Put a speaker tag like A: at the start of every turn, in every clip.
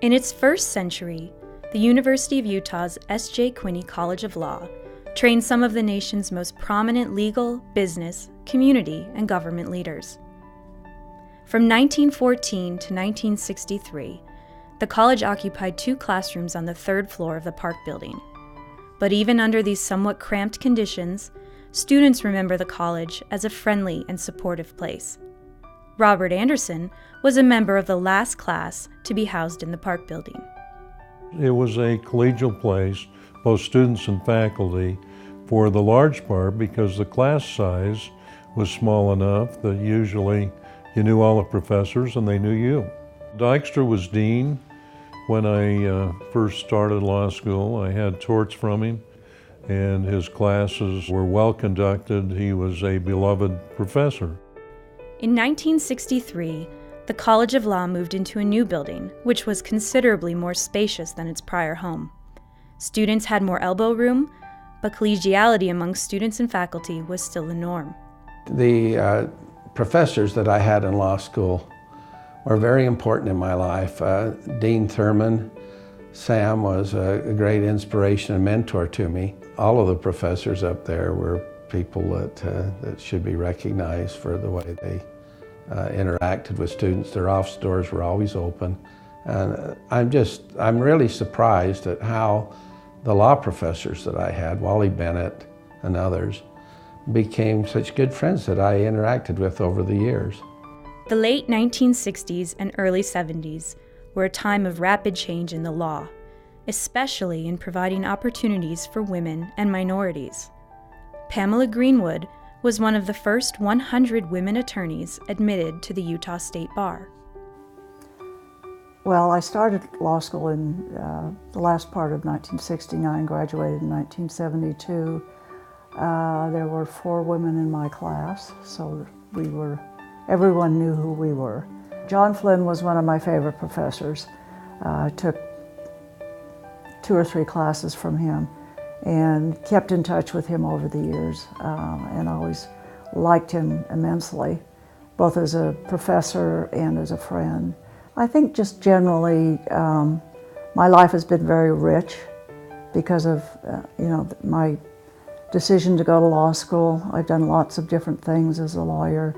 A: In its first century, the University of Utah's S.J. Quinney College of Law trained some of the nation's most prominent legal, business, community, and government leaders. From 1914 to 1963, the college occupied 2 classrooms on the 3rd floor of the Park Building. But even under these somewhat cramped conditions, students remember the college as a friendly and supportive place. Robert Anderson was a member of the last class to be housed in the Park Building.
B: It was a collegial place, both students and faculty, for the large part because the class size was small enough that usually you knew all the professors and they knew you. Dykstra was dean. When I first started law school, I had torts from him, and his classes were well conducted. He was a beloved professor.
A: In 1963, the College of Law moved into a new building, which was considerably more spacious than its prior home. Students had more elbow room, but collegiality among students and faculty was still the norm.
C: The professors that I had in law school were very important in my life. Dean Thurman, Sam was a great inspiration and mentor to me. All of the professors up there were people that should be recognized for the way they interacted with students. Their office doors were always open. And I'm really surprised at how the law professors that I had, Wally Bennett and others, became such good friends that I interacted with over the years.
A: The late 1960s and early 70s were a time of rapid change in the law, especially in providing opportunities for women and minorities. Pamela Greenwood was one of the first 100 women attorneys admitted to the Utah State Bar.
D: Well, I started law school in the last part of 1969, graduated in 1972. There were 4 women in my class, so everyone knew who we were. John Flynn was one of my favorite professors. I took 2 or 3 classes from him and kept in touch with him over the years, and always liked him immensely, both as a professor and as a friend. I think just generally, my life has been very rich because of my decision to go to law school. I've done lots of different things as a lawyer.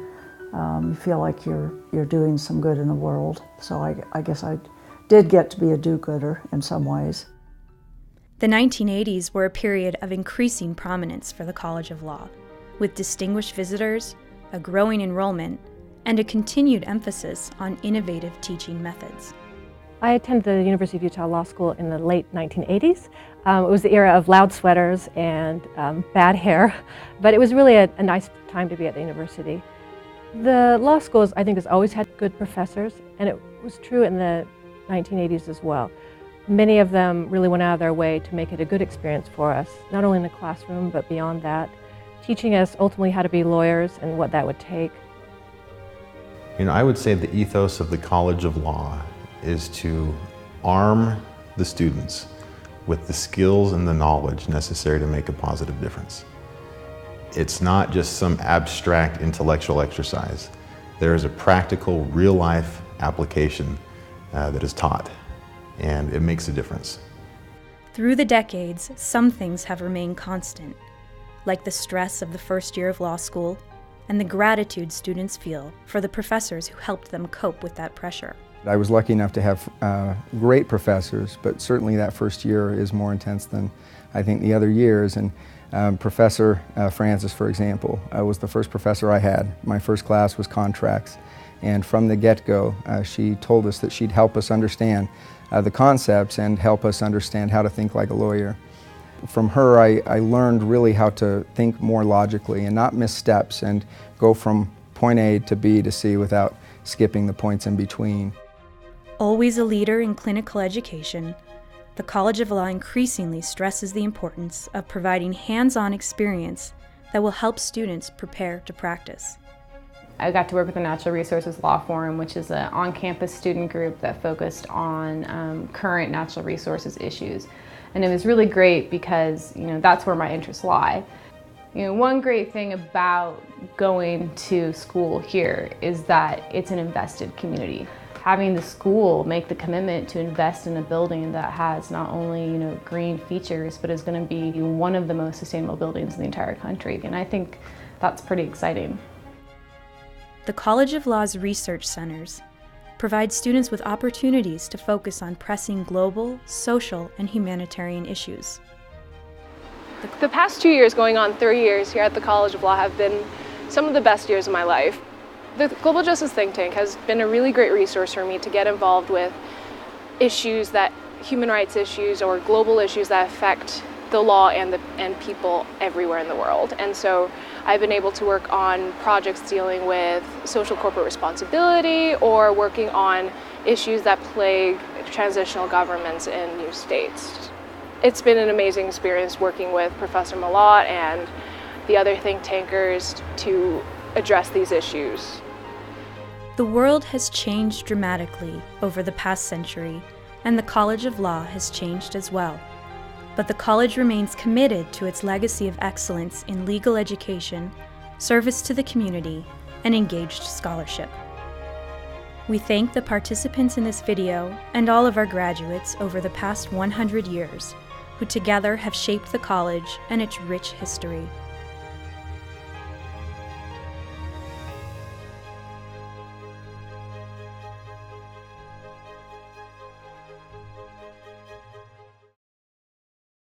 D: You feel like you're doing some good in the world. So I guess I did get to be a do-gooder in some ways.
A: The 1980s were a period of increasing prominence for the College of Law, with distinguished visitors, a growing enrollment, and a continued emphasis on innovative teaching methods.
E: I attended the University of Utah Law School in the late 1980s. It was the era of loud sweaters and bad hair, but it was really a nice time to be at the university. The law schools, I think, has always had good professors, and it was true in the 1980s as well. Many of them really went out of their way to make it a good experience for us, not only in the classroom, but beyond that, teaching us ultimately how to be lawyers and what that would take.
F: I would say the ethos of the College of Law is to arm the students with the skills and the knowledge necessary to make a positive difference. It's not just some abstract intellectual exercise. There is a practical, real-life application that is taught, and it makes a difference.
A: Through the decades, some things have remained constant, like the stress of the first year of law school and the gratitude students feel for the professors who helped them cope with that pressure.
G: I was lucky enough to have great professors, but certainly that first year is more intense than I think the other years. And Professor Francis, for example, was the first professor I had. My first class was contracts, and from the get-go, she told us that she'd help us understand the concepts and help us understand how to think like a lawyer. From her, I learned really how to think more logically and not miss steps and go from point A to B to C without skipping the points in between.
A: Always a leader in clinical education, the College of Law increasingly stresses the importance of providing hands-on experience that will help students prepare to practice.
H: I got to work with the Natural Resources Law Forum, which is an on-campus student group that focused on current natural resources issues. And it was really great because, that's where my interests lie. One great thing about going to school here is that it's an invested community. having the school make the commitment to invest in a building that has not only, green features, but is going to be one of the most sustainable buildings in the entire country. And I think that's pretty exciting.
A: The College of Law's research centers provide students with opportunities to focus on pressing global, social, and humanitarian issues.
I: The past 2 years, going on 3 years here at the College of Law, have been some of the best years of my life. The Global Justice Think Tank has been a really great resource for me to get involved with issues that, human rights issues or global issues that affect the law and people everywhere in the world. And so I've been able to work on projects dealing with social corporate responsibility or working on issues that plague transitional governments in new states. It's been an amazing experience working with Professor Malott and the other think tankers to address these issues.
A: The world has changed dramatically over the past century, and the College of Law has changed as well. But the college remains committed to its legacy of excellence in legal education, service to the community, and engaged scholarship. We thank the participants in this video and all of our graduates over the past 100 years, who together have shaped the college and its rich history.